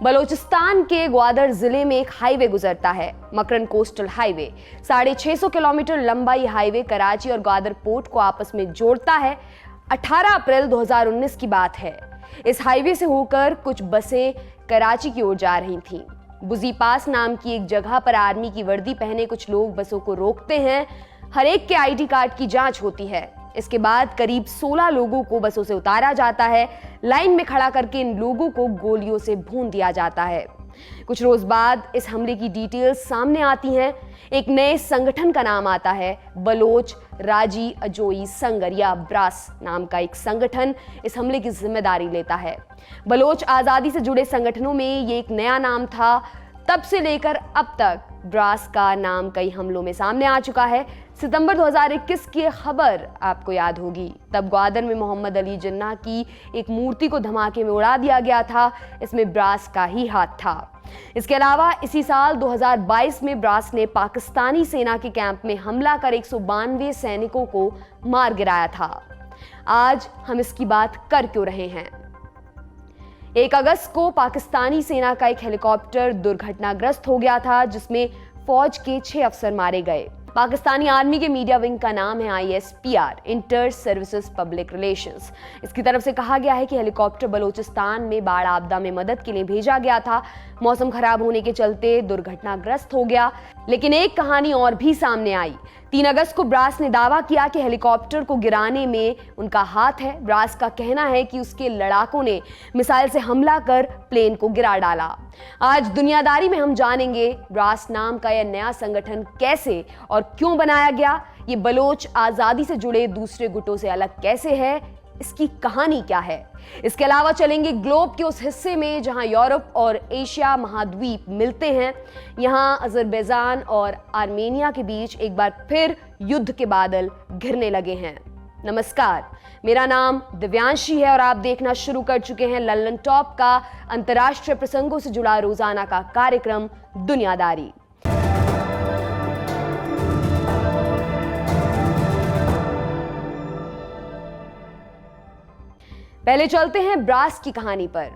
बलूचिस्तान के ग्वादर जिले में एक हाईवे गुजरता है, मकरन कोस्टल हाईवे। 650 किलोमीटर लंबा ये हाईवे कराची और ग्वादर पोर्ट को आपस में जोड़ता है। 18 अप्रैल 2019 की बात है। इस हाईवे से होकर कुछ बसें कराची की ओर जा रही थीं। बुजी पास नाम की एक जगह पर आर्मी की वर्दी पहने कुछ लोग बसों को रोकते हैं। हर एक के आईडी कार्ड की जांच होती है। इसके बाद करीब 16 लोगों को बसों से उतारा जाता है। लाइन में खड़ा करके इन लोगों को गोलियों से भून दिया जाता है। कुछ रोज बाद इस हमले की डिटेल्स सामने आती हैं। एक नए संगठन का नाम आता है, बलोच राजी अजोई संगर या ब्रास नाम का एक संगठन इस हमले की जिम्मेदारी लेता है। बलोच आजादी से जुड़े संगठनों में ये एक नया नाम था। तब से लेकर अब तक ब्रास का नाम कई हमलों में सामने आ चुका है। सितंबर 2021 की खबर आपको याद होगी। तब ग्वादर में मोहम्मद अली जिन्ना की एक मूर्ति को धमाके में उड़ा दिया गया था। इसमें ब्रास का ही हाथ था। इसके अलावा इसी साल 2022 में ब्रास ने पाकिस्तानी सेना के कैंप में हमला कर 192 सैनिकों को मार गिराया था। आज हम इसकी बात कर क्यों रहे हैं? 1 अगस्त को पाकिस्तानी सेना का एक हेलीकॉप्टर दुर्घटनाग्रस्त हो गया था, जिसमें फौज के 6 अफसर मारे गए। पाकिस्तानी आर्मी के मीडिया विंग का नाम है ISPR, inter services public relations. इसकी तरफ से कहा गया है कि हेलीकॉप्टर बलूचिस्तान में बाढ़ आपदा में मदद के लिए भेजा गया था। मौसम खराब होने के चलते दुर्घटनाग्रस्त हो गया। लेकिन एक कहानी और भी सामने आई। 3 अगस्त को ब्रास ने दावा किया कि हेलीकॉप्टर को गिराने में उनका हाथ है। ब्रास का कहना है कि उसके लड़ाकों ने मिसाइल से हमला कर प्लेन को गिरा डाला। आज दुनियादारी में हम जानेंगे ब्रास नाम का यह नया संगठन कैसे और क्यों बनाया गया, ये बलोच आजादी से जुड़े दूसरे गुटों से अलग कैसे है, इसकी कहानी क्या है। इसके अलावा चलेंगे ग्लोब के उस हिस्से में जहां यूरोप और एशिया महाद्वीप मिलते हैं। यहां अजरबैजान और आर्मेनिया के बीच एक बार फिर युद्ध के बादल घिरने लगे हैं। नमस्कार, मेरा नाम दिव्यांशी है और आप देखना शुरू कर चुके हैं लल्लन टॉप का अंतर्राष्ट्रीय प्रसंगों से जुड़ा रोजाना का कार्यक्रम दुनियादारी। पहले चलते हैं ब्रास की कहानी पर।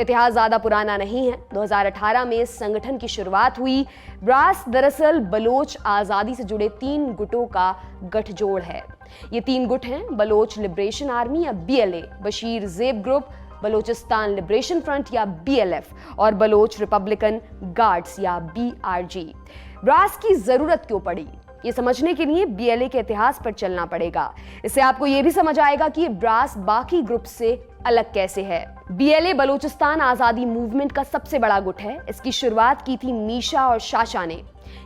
इतिहास ज्यादा पुराना नहीं है। 2018 में इस संगठन की शुरुआत हुई। ब्रास दरअसल बलोच आजादी से जुड़े 3 गुटों का गठजोड़ है। ये 3 गुट हैं, बलोच लिबरेशन आर्मी या BLA, Bashir ज़ेब group, Balochistan liberation front या BLF और बलोच रिपब्लिकन गार्ड्स या BRG। ब्रास की जरूरत क्यों पड़ी, ये समझने के लिए BLA के इतिहास पर चलना पड़ेगा। इससे आपको ये भी समझ आएगा कि ये ब्रास बाकी ग्रुप से अलग कैसे है। BLA बलूचिस्तान आजादी मूवमेंट का सबसे बड़ा गुट है। इसकी शुरुआत की थी मीशा और शाशा ने।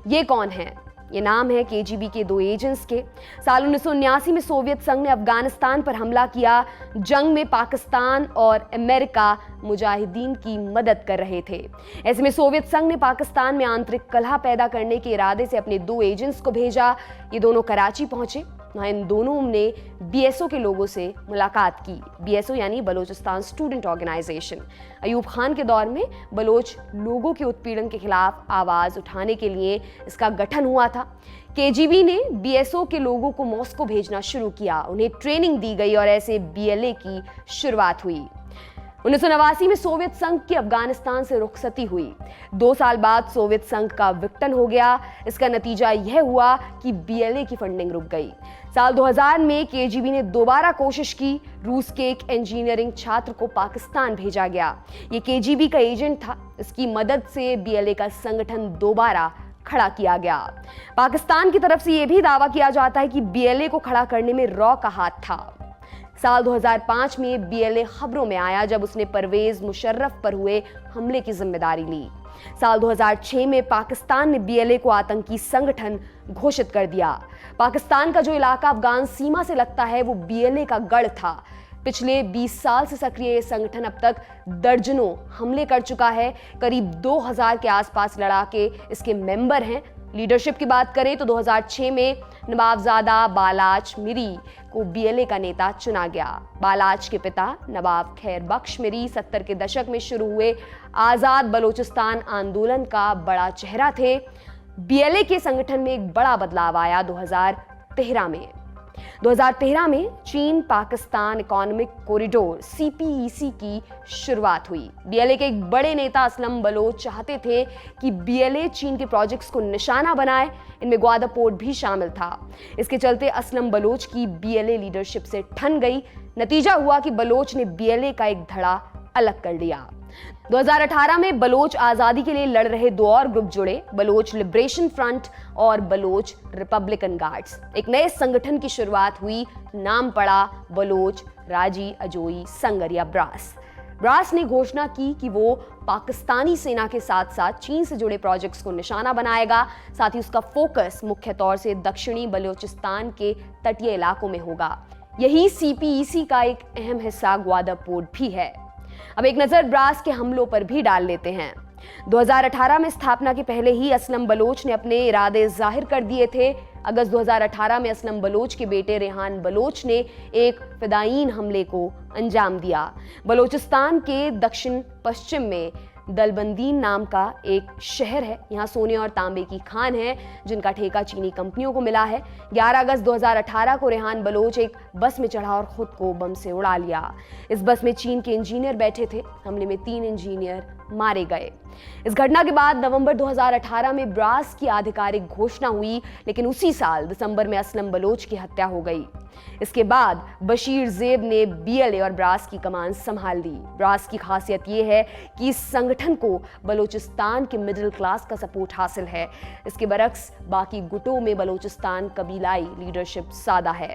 ये कौन है? ये नाम है KGB के 2 एजेंट्स के। साल 1979 में सोवियत संघ ने अफगानिस्तान पर हमला किया। जंग में पाकिस्तान और अमेरिका मुजाहिदीन की मदद कर रहे थे। ऐसे में सोवियत संघ ने पाकिस्तान में आंतरिक कलह पैदा करने के इरादे से अपने 2 एजेंट्स को भेजा। ये दोनों कराची पहुंचे। वहां इन दोनों ने BSO के लोगों से मुलाकात की। BSO यानी बलूचिस्तान स्टूडेंट ऑर्गेनाइजेशन। अयूब खान के दौर में बलोच लोगों के उत्पीड़न के खिलाफ आवाज उठाने के लिए इसका गठन हुआ था। KGB ने BSO के लोगों को मॉस्को भेजना शुरू किया। उन्हें ट्रेनिंग दी गई और ऐसे BLA की शुरुआत हुई। 1989 में सोवियत संघ की अफगानिस्तान से रुखसती हुई। 2 साल बाद सोवियत संघ का विघटन हो गया। इसका नतीजा यह हुआ कि BLA की फंडिंग रुक गई। साल 2000 में KGB ने दोबारा कोशिश की। रूस के एक इंजीनियरिंग छात्र को पाकिस्तान भेजा गया। ये KGB का एजेंट था। इसकी मदद से BLA का संगठन दोबारा खड़ा किया गया। पाकिस्तान की तरफ से यह भी दावा किया जाता है कि BLA को खड़ा करने में रॉ का हाथ था। साल 2005 में BLA खबरों में आया जब उसने परवेज मुशर्रफ पर हुए हमले की जिम्मेदारी ली। साल 2006 में पाकिस्तान ने BLA को आतंकी संगठन घोषित कर दिया। पाकिस्तान का जो इलाका अफगान सीमा से लगता है वो BLA का गढ़ था। पिछले 20 साल से सक्रिय ये संगठन अब तक दर्जनों हमले कर चुका है। करीब 2000 के आसपास लड़ाके इसके मेंबर हैं। लीडरशिप की बात करें तो 2006 में नवाबजादा बालाच मिरी को BLA का नेता चुना गया। बालाच के पिता नवाब खैर बख्श मिरी 70 के दशक में शुरू हुए आजाद बलूचिस्तान आंदोलन का बड़ा चेहरा थे। BLA के संगठन में एक बड़ा बदलाव आया 2013 में। 2013 में चीन पाकिस्तान इकोनॉमिक कॉरिडोर CPEC की शुरुआत हुई। BLA के एक बड़े नेता असलम बलोच चाहते थे कि BLA चीन के प्रोजेक्ट्स को निशाना बनाए। इनमें ग्वादर पोर्ट भी शामिल था। इसके चलते असलम बलोच की BLA लीडरशिप से ठन गई। नतीजा हुआ कि बलोच ने BLA का एक धड़ा अलग कर लिया। 2018 में बलोच आजादी के लिए लड़ रहे दो और ग्रुप जुड़े, बलोच लिबरेशन फ्रंट और बलोच रिपब्लिकन गार्ड्स। एक नए संगठन की शुरुआत हुई, नाम पड़ा बलोच राजी अजोई संगर या ब्रास। ब्रास ने घोषणा की कि वो पाकिस्तानी सेना के साथ साथ चीन से जुड़े प्रोजेक्ट्स को निशाना बनाएगा। साथ ही उसका फोकस मुख्य तौर से दक्षिणी बलूचिस्तान के तटीय इलाकों में होगा। यही CPEC का एक अहम हिस्सा ग्वादर पोर्ट भी है। अब एक नजर ब्रास के हमलों पर भी डाल लेते हैं। 2018 में स्थापना के पहले ही असलम बलोच ने अपने इरादे जाहिर कर दिए थे। अगस्त 2018 में असलम बलोच के बेटे रेहान बलोच ने एक फिदायीन हमले को अंजाम दिया। बलोचिस्तान के दक्षिण पश्चिम में दलबंदीन नाम का एक शहर है। यहाँ सोने और तांबे की खान है जिनका ठेका चीनी कंपनियों को मिला है। 11 अगस्त 2018 को रेहान बलोच एक बस में चढ़ा और खुद को बम से उड़ा लिया। इस बस में चीन के इंजीनियर बैठे थे। हमले में 3 इंजीनियर मारे गए। इस घटना के बाद नवंबर 2018 में ब्रास की आधिकारिक घोषणा हुई, लेकिन उसी साल दिसंबर में असलम बलोच की हत्या हो गई। इसके बाद बशीर जेब ने BLA और ब्रास की कमान संभाल ली। ब्रास की खासियत यह है कि इस संगठन को बलूचिस्तान के मिडिल क्लास का सपोर्ट हासिल है। इसके बरक्स बाकी गुटों में बलूचिस्तान कबीलाई लीडरशिप सादा है।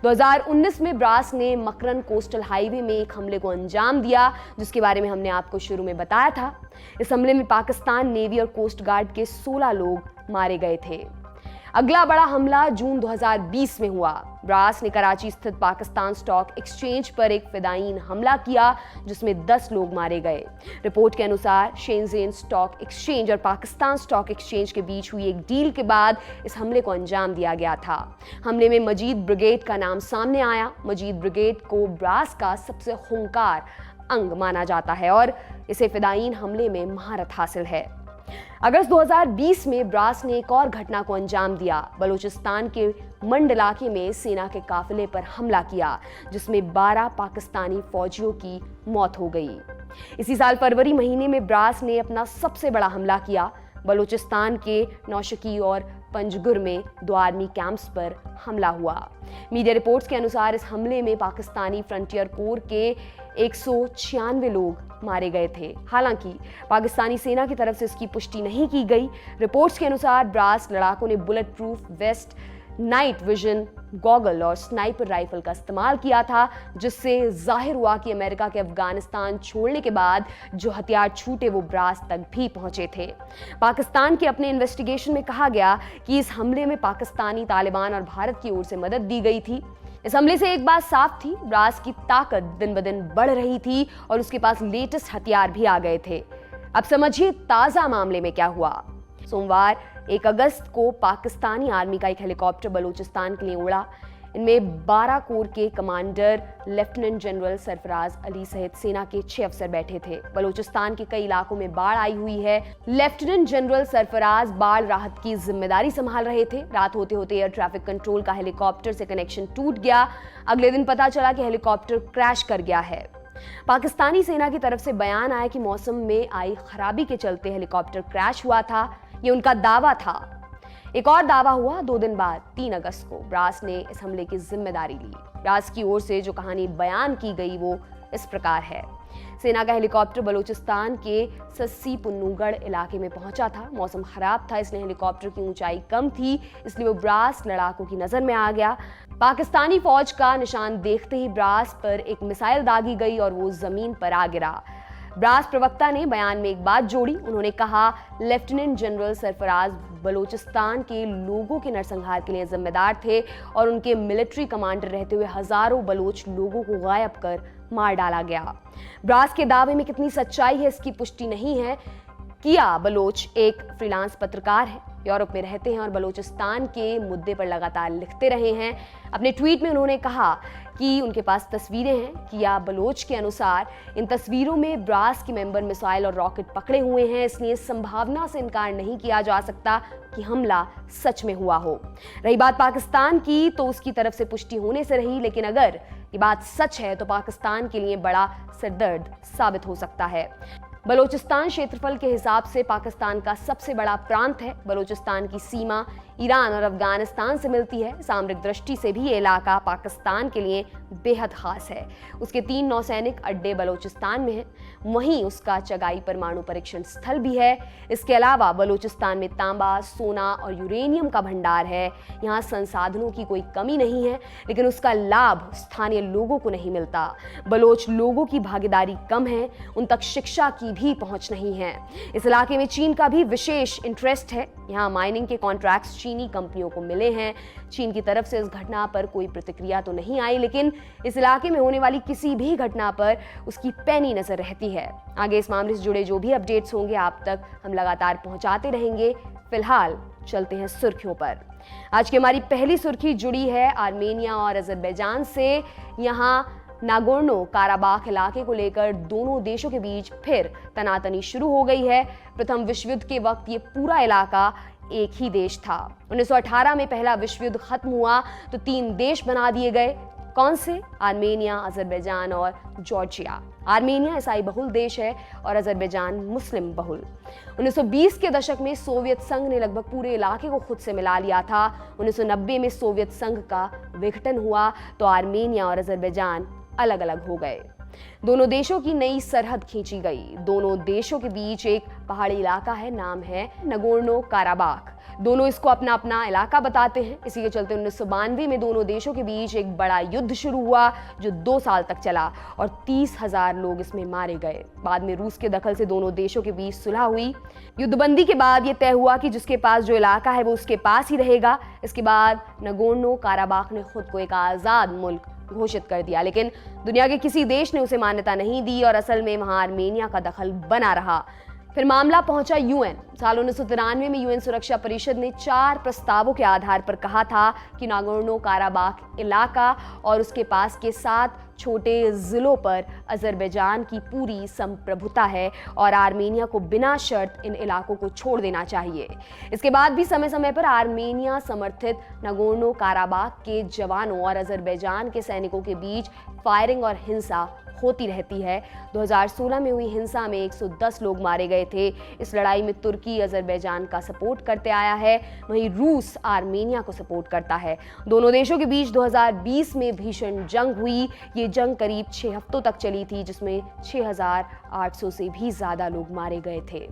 2019 में ब्रास ने मकरन कोस्टल हाईवे में एक हमले को अंजाम दिया, जिसके बारे में हमने आपको शुरू में बताया था। इस हमले में पाकिस्तान नेवी और कोस्ट गार्ड के 16 लोग मारे गए थे। अगला बड़ा हमला जून 2020 में हुआ। ब्रास ने कराची स्थित पाकिस्तान स्टॉक एक्सचेंज पर एक फिदायीन हमला किया, जिसमें 10 लोग मारे गए। रिपोर्ट के अनुसार शेंजेन स्टॉक एक्सचेंज और पाकिस्तान स्टॉक एक्सचेंज के बीच हुई एक डील के बाद इस हमले को अंजाम दिया गया था। हमले में मजीद ब्रिगेड का नाम सामने आया। मजीद ब्रिगेड को ब्रास का सबसे खूंखार अंग माना जाता है और इसे फिदायीन हमले में महारत हासिल है। अगस्त 2020 में ब्रास ने एक और घटना को अंजाम दिया। बलूचिस्तान के मंड इलाके में सेना के काफिले पर हमला किया, जिसमें 12 पाकिस्तानी फौजियों की मौत हो गई। इसी साल फरवरी महीने में ब्रास ने अपना सबसे बड़ा हमला किया। बलूचिस्तान के नौशकी और पंजगुर में 2 आर्मी कैंप्स पर हमला हुआ। मीडिया रिपोर्ट्स के अनुसार इस हमले में पाकिस्तानी फ्रंटियर कोर के 196 लोग मारे गए थे। हालांकि पाकिस्तानी सेना की तरफ से इसकी पुष्टि नहीं की गई। रिपोर्ट्स के अनुसार ब्रास लड़ाकों ने bullet proof waste, night vision goggle और स्नाइपर राइफल का इस्तेमाल किया था, जिससे जाहिर हुआ कि अमेरिका के अफगानिस्तान छोड़ने के बाद जो हथियार छूटे वो ब्रास तक भी पहुंचे थे। पाकिस्तान के अपने इन्वेस्टिगेशन में कहा गया कि इस हमले में पाकिस्तानी, तालिबान और भारत की ओर से मदद दी गई थी। इस हमले से एक बात साफ थी, ब्रास की ताकत दिन ब दिन बढ़ रही थी और उसके पास लेटेस्ट हथियार भी आ गए थे। अब समझिए ताजा मामले में क्या हुआ। सोमवार 1 अगस्त को पाकिस्तानी आर्मी का एक हेलीकॉप्टर बलूचिस्तान के लिए उड़ा। इनमें 12 कोर के commander lieutenant general Sarfaraz Ali सहित सेना के 6 अफसर बैठे थे। बलूचिस्तान के कई इलाकों में बाढ़ आई हुई है। लेफ्टिनेंट जनरल सरफराज बाढ़ राहत की जिम्मेदारी संभाल रहे थे। रात होते होते एयर ट्रैफिक कंट्रोल का हेलीकॉप्टर से कनेक्शन टूट गया। अगले दिन पता चला कि हेलीकॉप्टर क्रैश कर गया है। पाकिस्तानी सेना की तरफ से बयान आया कि मौसम में आई खराबी के चलते हेलीकॉप्टर क्रैश हुआ था। ये उनका दावा था। एक और दावा हुआ 2 दिन बाद 3 अगस्त को। ब्रास ने इस हमले की जिम्मेदारी ली। ब्रास की ओर से जो कहानी बयान की गई वो इस प्रकार है। सेना का हेलीकॉप्टर बलूचिस्तान के सस्सी पुन्नूगढ़ इलाके में पहुंचा था। मौसम खराब था, इसलिए हेलीकॉप्टर की ऊंचाई कम थी, इसलिए वो ब्रास लड़ाकों की नजर में आ गया। पाकिस्तानी फौज का निशान देखते ही ब्रास पर एक मिसाइल दागी गई और वो जमीन पर आ गिरा। ब्रास प्रवक्ता ने बयान में एक बात जोड़ी। उन्होंने कहा, लेफ्टिनेंट जनरल सरफराज बलूचिस्तान के लोगों के नरसंहार के लिए जिम्मेदार थे और उनके मिलिट्री कमांडर रहते हुए हजारों बलोच लोगों को गायब कर मार डाला गया। ब्रास के दावे में कितनी सच्चाई है इसकी पुष्टि नहीं है। किया बलोच एक फ्रीलांस पत्रकार है। यूरोप में रहते हैं और बलूचिस्तान के मुद्दे पर लगातार लिखते रहे हैं। अपने ट्वीट में उन्होंने कहा कि उनके पास तस्वीरें हैं कि या बलोच के अनुसार इन तस्वीरों में ब्रास के मेंबर मिसाइल और रॉकेट पकड़े हुए हैं, इसलिए इस संभावना से इनकार नहीं किया जा सकता कि हमला सच में हुआ हो। रही बात पाकिस्तान की, तो उसकी तरफ से पुष्टि होने से रही, लेकिन अगर ये बात सच है तो पाकिस्तान के लिए बड़ा सिरदर्द साबित हो सकता है। बलूचिस्तान क्षेत्रफल के हिसाब से पाकिस्तान का सबसे बड़ा प्रांत है। बलूचिस्तान की सीमा ईरान और अफगानिस्तान से मिलती है। सामरिक दृष्टि से भी ये इलाका पाकिस्तान के लिए बेहद खास है। उसके 3 नौसैनिक अड्डे बलूचिस्तान में हैं। वहीं उसका चगाई परमाणु परीक्षण स्थल भी है। इसके अलावा बलूचिस्तान में तांबा, सोना और यूरेनियम का भंडार है। यहाँ संसाधनों की कोई कमी नहीं है, लेकिन उसका लाभ स्थानीय लोगों को नहीं मिलता। बलोच लोगों की भागीदारी कम है, उन तक शिक्षा की भी पहुंच नहीं है। इस इलाके में चीन का भी विशेष इंटरेस्ट है। यहाँ माइनिंग के कॉन्ट्रैक्ट्स चीनी कंपनियों को मिले हैं। चीन की तरफ से इस घटना पर कोई प्रतिक्रिया तो नहीं आई, लेकिन इस इलाके में होने वाली किसी भी घटना पर उसकी पैनी नजर रहती है। आगे इस मामले से जुड़े जो भी अपडेट्स होंगे आप तक हम लगातार पहुंचाते रहेंगे। फिलहाल चलते हैं सुर्खियों पर। आज की हमारी पहली सुर्खी जुड़ी है आर्मेनिया और अजरबैजान से। यहाँ नागोर्नो काराबाख इलाके को लेकर दोनों देशों के बीच फिर तनातनी शुरू हो गई है। प्रथम विश्व युद्ध के वक्त ये पूरा इलाका एक ही देश था। 1918 में पहला विश्व युद्ध खत्म हुआ तो 3 देश बना दिए गए। कौन से? आर्मेनिया, अजरबैजान और जॉर्जिया। आर्मेनिया ईसाई बहुल देश है और अजरबैजान मुस्लिम बहुल। 1920 के दशक में सोवियत संघ ने लगभग पूरे इलाके को खुद से मिला लिया था। 1990 में सोवियत संघ का विघटन हुआ तो आर्मेनिया और अजरबैजान अलग अलग हो गए। दोनों देशों की नई सरहद खींची गई। दोनों देशों के बीच एक पहाड़ी इलाका है, नाम है नगोर्नो काराबाख। दोनों इसको अपना अपना इलाका बताते हैं। इसी के चलते 1992 में दोनों देशों के बीच एक बड़ा युद्ध शुरू हुआ जो 2 साल तक चला और 30,000 लोग इसमें मारे गए। बाद में रूस के दखल से दोनों देशों के बीच सुलह हुई। युद्धबंदी के बाद यह तय हुआ कि जिसके पास जो इलाका है वो उसके पास ही रहेगा। इसके बाद नगोर्नो काराबाख ने खुद को एक आज़ाद मुल्क घोषित कर दिया, लेकिन दुनिया के किसी देश ने उसे मान्यता नहीं दी और असल में वहां आर्मेनिया का दखल बना रहा। फिर मामला पहुंचा यूएन। साल 1993 में यूएन सुरक्षा परिषद ने 4 प्रस्तावों के आधार पर कहा था कि नागोर्नो काराबाख इलाका और उसके पास के 7 छोटे जिलों पर अजरबैजान की पूरी संप्रभुता है और आर्मेनिया को बिना शर्त इन इलाकों को छोड़ देना चाहिए। इसके बाद भी समय समय पर आर्मेनिया समर्थित नागोर्नो काराबाख के जवानों और अजरबैजान के सैनिकों के बीच फायरिंग और हिंसा होती रहती है। 2016 में हुई हिंसा में 110 लोग मारे गए थे। इस लड़ाई में तुर्की अजरबैजान का सपोर्ट करते आया है, वहीं रूस आर्मेनिया को सपोर्ट करता है। दोनों देशों के बीच 2020 में भीषण जंग हुई। ये जंग करीब 6 हफ्तों तक चली थी, जिसमें 6,800 से भी ज्यादा लोग मारे गए थे।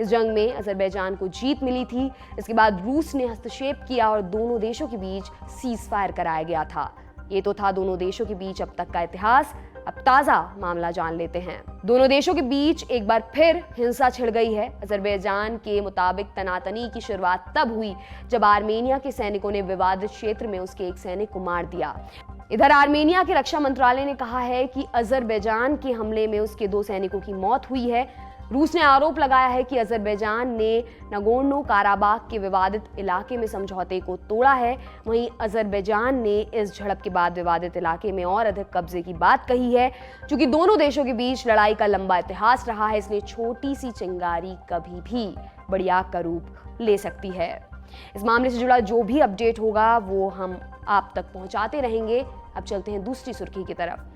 इस जंग में अजरबैजान को जीत मिली थी। इसके बाद रूस ने हस्तक्षेप किया और दोनों देशों के बीच सीज फायर कराया गया था। ये तो था दोनों देशों के बीच अब तक का इतिहास। अब ताजा मामला जान लेते हैं। दोनों देशों के बीच एक बार फिर हिंसा छिड़ गई है। अजरबैजान के मुताबिक तनातनी की शुरुआत तब हुई जब आर्मेनिया के सैनिकों ने विवादित क्षेत्र में उसके एक सैनिक को मार दिया। इधर आर्मेनिया के रक्षा मंत्रालय ने कहा है कि अजरबैजान के हमले में उसके 2 सैनिकों की मौत हुई है। रूस ने आरोप लगाया है कि अजरबैजान ने नागोर्नो काराबाख के विवादित इलाके में समझौते को तोड़ा है। वहीं अजरबैजान ने इस झड़प के बाद विवादित इलाके में और अधिक कब्जे की बात कही है। चूंकि दोनों देशों के बीच लड़ाई का लंबा इतिहास रहा है, इसलिए छोटी सी चिंगारी कभी भी बड़ी आग का रूप ले सकती है। इस मामले से जुड़ा जो भी अपडेट होगा वो हम आप तक पहुंचाते रहेंगे। अब चलते हैं दूसरी सुर्खी की तरफ।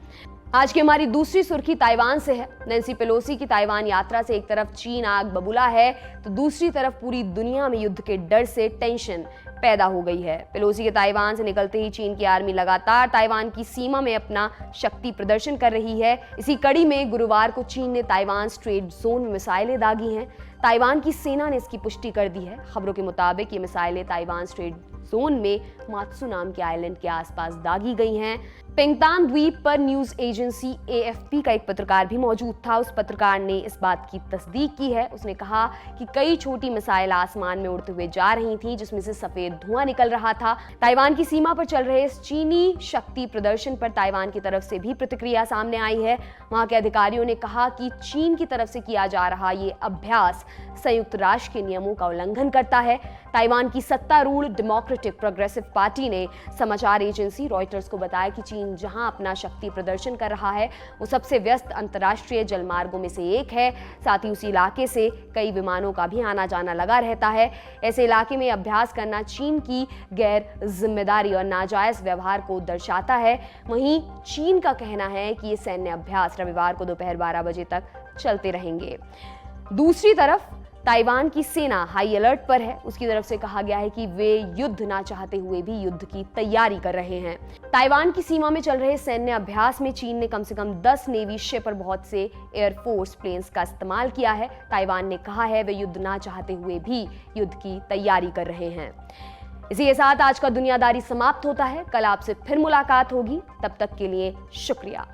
आज की हमारी दूसरी सुर्खी ताइवान से है। नैन्सी पेलोसी की ताइवान यात्रा से एक तरफ चीन आग बबूला है तो दूसरी तरफ पूरी दुनिया में युद्ध के डर से टेंशन पैदा हो गई है। पेलोसी के ताइवान से निकलते ही चीन की आर्मी लगातार ताइवान की सीमा में अपना शक्ति प्रदर्शन कर रही है। इसी कड़ी में गुरुवार को चीन ने ताइवान स्ट्रेट जोन में मिसाइलें दागी हैं। ताइवान की सेना ने इसकी पुष्टि कर दी है। खबरों के मुताबिक ये मिसाइलें ताइवान स्ट्रेट जोन में मात्सू नाम के आइलैंड के आसपास दागी गई हैं। पिंगतान द्वीप पर न्यूज एजेंसी AFP का एक पत्रकार भी मौजूद था। उस पत्रकार ने इस बात की तस्दीक की है। उसने कहा कि कई छोटी मिसाइल आसमान में उड़ते हुए जा रही थी, जिसमें से सफेद धुआं निकल रहा था। ताइवान की सीमा पर चल रहे इस चीनी शक्ति प्रदर्शन पर ताइवान की तरफ से भी प्रतिक्रिया सामने आई है। वहां के अधिकारियों ने कहा कि चीन की तरफ से किया जा रहा ये अभ्यास संयुक्त राष्ट्र के नियमों का उल्लंघन करता है। ताइवान की सत्तारूढ़ डेमोक्रेटिक प्रोग्रेसिव पार्टी ने समाचार एजेंसी रॉयटर्स को बताया कि चीन जहां अपना शक्ति प्रदर्शन कर रहा है वो सबसे व्यस्त अंतर्राष्ट्रीय जलमार्गों में से एक है। साथ ही उसी इलाके से कई विमानों का भी आना जाना लगा रहता है। ऐसे इलाके में अभ्यास करना चीन की गैर जिम्मेदारी और नाजायज व्यवहार को दर्शाता है। वहीं चीन का कहना है कि ये सैन्य अभ्यास रविवार को दोपहर 12 बजे तक चलते रहेंगे। दूसरी तरफ ताइवान की सेना हाई अलर्ट पर है। उसकी तरफ से कहा गया है कि वे युद्ध ना चाहते हुए भी युद्ध की तैयारी कर रहे हैं। ताइवान की सीमा में चल रहे सैन्य अभ्यास में चीन ने कम से कम 10 नेवी शिप और बहुत से एयरफोर्स प्लेन्स का इस्तेमाल किया है। ताइवान ने कहा है वे युद्ध ना चाहते हुए भी युद्ध की तैयारी कर रहे हैं। इसी के साथ आज का दुनियादारी समाप्त होता है। कल आपसे फिर मुलाकात होगी। तब तक के लिए शुक्रिया।